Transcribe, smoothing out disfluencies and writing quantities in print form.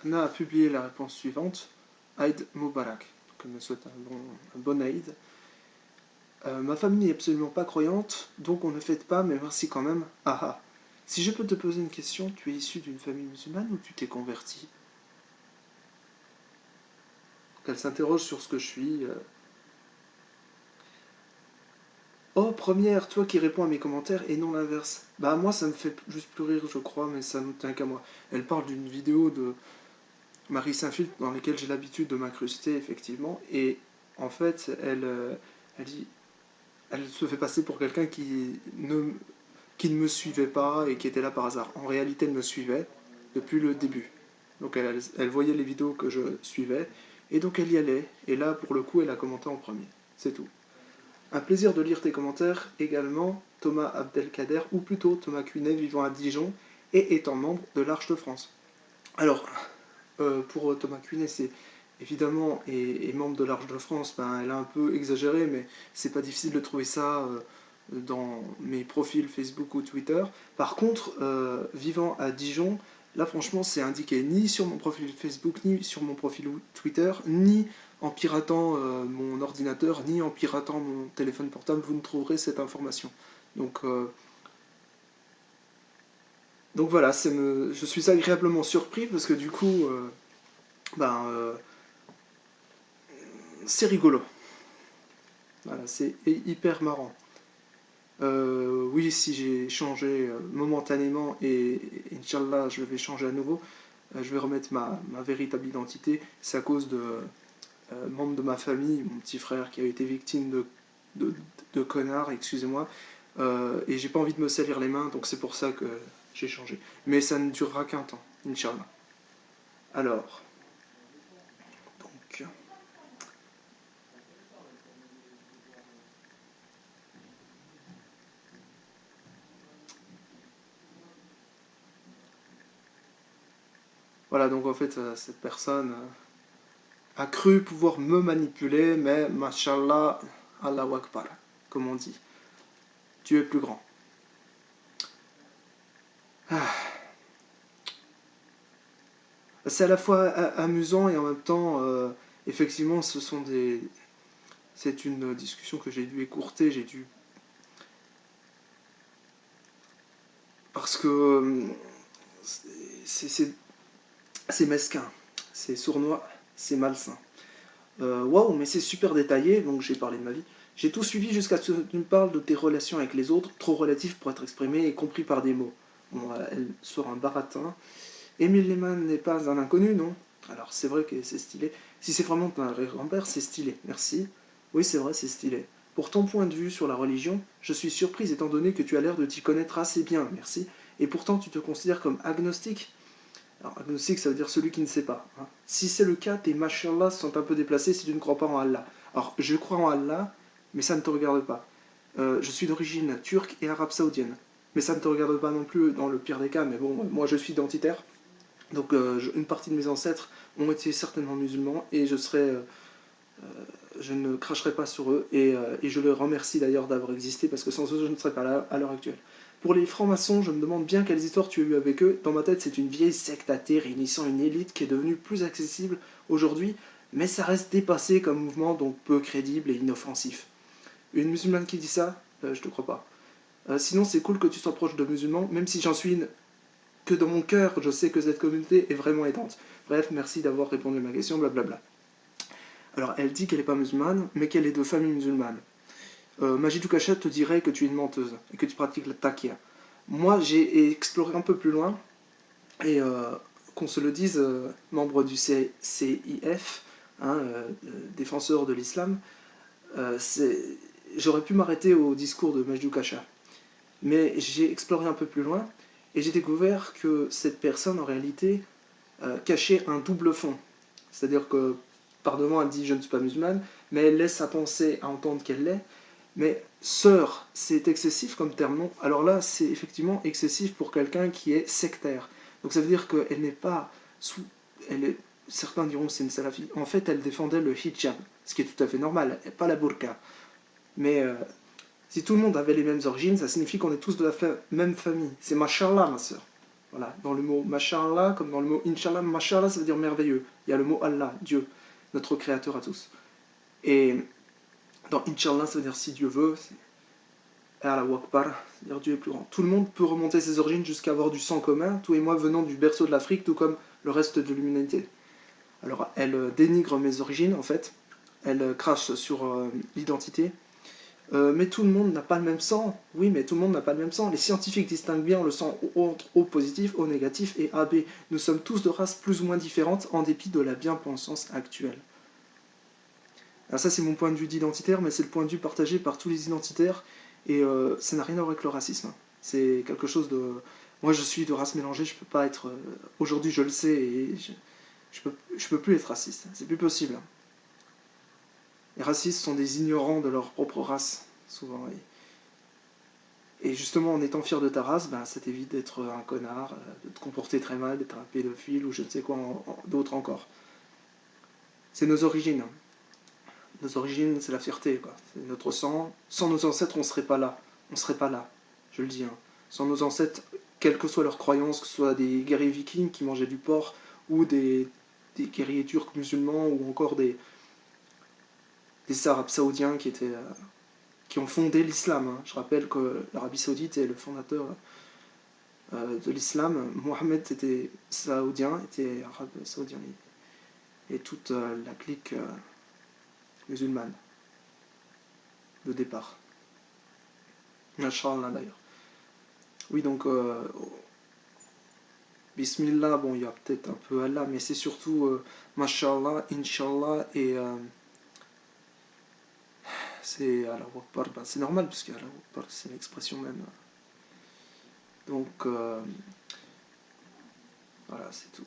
Anna a publié la réponse suivante. Aïd Moubarak. Donc elle me souhaite un bon Aïd. Ma famille n'est absolument pas croyante, donc on ne fête pas, mais merci quand même. Ah ah. Si je peux te poser une question, tu es issu d'une famille musulmane ou tu t'es converti? Elle s'interroge sur ce que je suis. Oh, première, toi qui réponds à mes commentaires et non l'inverse. Bah moi ça me fait juste plus rire je crois, mais ça ne tient qu'à moi. Elle parle d'une vidéo de Marie Saint-Philtre dans laquelle j'ai l'habitude de m'incruster effectivement, et en fait elle dit, elle se fait passer pour quelqu'un qui ne me suivait pas et qui était là par hasard. En réalité elle me suivait depuis le début. Donc elle voyait les vidéos que je suivais, et donc elle y allait, et là pour le coup elle a commenté en premier. C'est tout. Un plaisir de lire tes commentaires également, Thomas Abdelkader, ou plutôt Thomas Cuinet, vivant à Dijon et étant membre de l'Arche de France. Alors, pour Thomas Cuinet, c'est évidemment, et membre de l'Arche de France, ben, elle a un peu exagéré, mais c'est pas difficile de trouver ça dans mes profils Facebook ou Twitter. Par contre, vivant à Dijon, là franchement, c'est indiqué ni sur mon profil Facebook, ni sur mon profil Twitter, ni en piratant mon ordinateur, ni en piratant mon téléphone portable, vous ne trouverez cette information. Donc, voilà, je suis agréablement surpris parce que du coup, ben, c'est rigolo. Voilà, c'est hyper marrant. Oui, si j'ai changé momentanément et Inch'Allah je vais changer à nouveau, je vais remettre ma véritable identité. C'est à cause de membres de ma famille, mon petit frère qui a été victime de connards, excusez-moi, et j'ai pas envie de me salir les mains, donc c'est pour ça que j'ai changé. Mais ça ne durera qu'un temps, Inch'Allah. Alors, donc, voilà, donc en fait, cette personne a cru pouvoir me manipuler, mais mashallah, Allahu Akbar, comme on dit. Dieu est plus grand. Ah. C'est à la fois amusant et en même temps, effectivement, c'est une discussion que j'ai dû écourter, parce que c'est mesquin, c'est sournois, c'est malsain. Waouh, mais c'est super détaillé, donc j'ai parlé de ma vie. J'ai tout suivi jusqu'à ce que tu me parles de tes relations avec les autres, trop relatifs pour être exprimés et compris par des mots. Bon, elle sort un baratin. Émile Lehmann n'est pas un inconnu, non? Alors c'est vrai que c'est stylé. Si c'est vraiment un grand-père, c'est stylé. Merci. Oui, c'est vrai, c'est stylé. Pour ton point de vue sur la religion, je suis surprise étant donné que tu as l'air de t'y connaître assez bien, merci. Et pourtant, tu te considères comme agnostique. Alors, agnostique, ça veut dire celui qui ne sait pas. Hein. Si c'est le cas, tes mashallah sont un peu déplacés si tu ne crois pas en Allah. Alors, je crois en Allah, mais ça ne te regarde pas. Je suis d'origine turque et arabe saoudienne. Mais ça ne te regarde pas non plus dans le pire des cas, mais bon, moi je suis identitaire. Donc une partie de mes ancêtres ont été certainement musulmans et je ne cracherai pas sur eux et je les remercie d'ailleurs d'avoir existé parce que sans eux je ne serais pas là à l'heure actuelle. Pour les francs-maçons, je me demande bien quelles histoires tu as eues avec eux. Dans ma tête, c'est une vieille secte athée réunissant une élite qui est devenue plus accessible aujourd'hui, mais ça reste dépassé comme mouvement, donc peu crédible et inoffensif. Une musulmane qui dit ça, je te crois pas. Sinon, c'est cool que tu sois proche de musulmans, même si j'en suis une que dans mon cœur, je sais que cette communauté est vraiment aidante. Bref, merci d'avoir répondu à ma question, blablabla. Alors, elle dit qu'elle n'est pas musulmane, mais qu'elle est de famille musulmane. Majidou Kachat te dirait que tu es une menteuse et que tu pratiques la takia. Moi, j'ai exploré un peu plus loin, et qu'on se le dise, membre du CIF, hein, défenseur de l'islam, j'aurais pu m'arrêter au discours de Majidou Kachat. Mais j'ai exploré un peu plus loin, et j'ai découvert que cette personne, en réalité, cachait un double fond. C'est-à-dire que, par devant, elle dit « je ne suis pas musulmane », mais elle laisse à penser, à entendre qu'elle l'est. Mais « sœur », c'est excessif comme terme, non? Alors là, c'est effectivement excessif pour quelqu'un qui est sectaire. Donc ça veut dire qu'elle n'est pas sous... Certains diront que c'est une salafie. En fait, elle défendait le hijab, ce qui est tout à fait normal, pas la burqa. Mais si tout le monde avait les mêmes origines, ça signifie qu'on est tous de la même famille. C'est mashallah, ma sœur. Voilà, dans le mot Masha'Allah, comme dans le mot Inch'Allah, Masha'Allah ça veut dire merveilleux. Il y a le mot Allah, Dieu, notre créateur à tous. Et dans Inch'Allah ça veut dire si Dieu veut, Allah Akbar, c'est-à-dire Dieu est plus grand. Tout le monde peut remonter ses origines jusqu'à avoir du sang commun, toi et moi venant du berceau de l'Afrique, tout comme le reste de l'humanité. Alors elle dénigre mes origines en fait, elle crache sur l'identité. Mais tout le monde n'a pas le même sang. Oui, mais tout le monde n'a pas le même sang. Les scientifiques distinguent bien le sang entre O positif, O négatif et AB. Nous sommes tous de races plus ou moins différentes en dépit de la bien-pensance actuelle. Alors ça c'est mon point de vue d'identitaire, mais c'est le point de vue partagé par tous les identitaires, et ça n'a rien à voir avec le racisme. C'est quelque chose de... Moi je suis de race mélangée, je peux pas être... Aujourd'hui je le sais, et je peux plus être raciste, c'est plus possible. Les racistes sont des ignorants de leur propre race, souvent. Et justement, en étant fier de ta race, ben, ça t'évite d'être un connard, de te comporter très mal, d'être un pédophile ou je ne sais quoi d'autre encore. C'est nos origines. Nos origines, c'est la fierté, quoi. C'est notre sang. Sans nos ancêtres, on ne serait pas là. On ne serait pas là, je le dis. Hein. Sans nos ancêtres, quelles que soient leurs croyances, que ce soit des guerriers vikings qui mangeaient du porc, ou des guerriers turcs musulmans, ou encore des Arabes saoudiens qui ont fondé l'islam. Hein. Je rappelle que l'Arabie saoudite est le fondateur de l'islam. Mohammed était saoudien, était arabe saoudien, et toute la clique musulmane de départ. Inch'Allah d'ailleurs. Oui, donc, Bismillah, bon, il y a peut-être un peu Allah, mais c'est surtout Mashallah, Inch'Allah, et c'est Allah Akbar. Ben, c'est normal, parce que Allah Akbar, c'est l'expression même. Donc, voilà, c'est tout.